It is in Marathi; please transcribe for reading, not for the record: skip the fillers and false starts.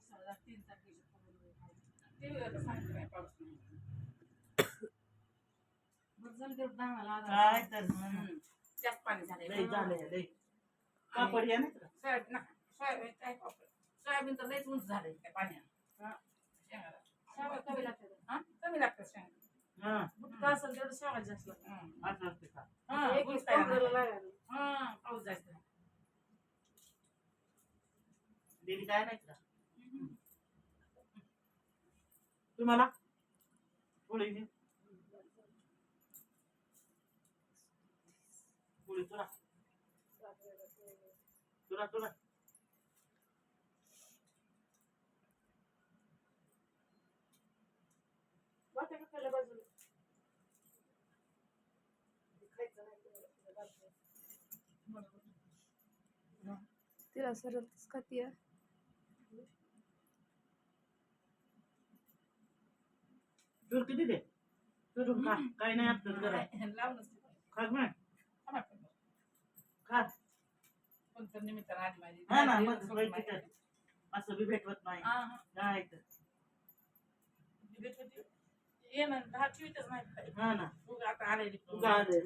3 तारखेच्या सांगितलं काय पाऊस नाही बरं झालं ते धानाला काय तर जास्त पाणी झालंय लय झालंय लय कापड या नाही सोयाबीन काय पापड सोयाबीन तर लयच उंच झालंय त्या पाण्यात शेंगा कमी लागतात हा कमी लागतात शेंगा बुटका असेल तेवढं शेंगा जास्त लागतात असं असते का पाऊस जास्त दीदी काय नाही का तुम्हाला पोळी घे पोळी तुला तुला तुला तिला सरळ खाती चूर किती दे चुरून खा काही नाही आपलं जरा खा मग खा कोणतं निमित्तानं आली माझी हा ना मग असं बी भेटवत नाही काय तर ये ना 10 चिवितच नाही हा ना आता आलेली उगा आले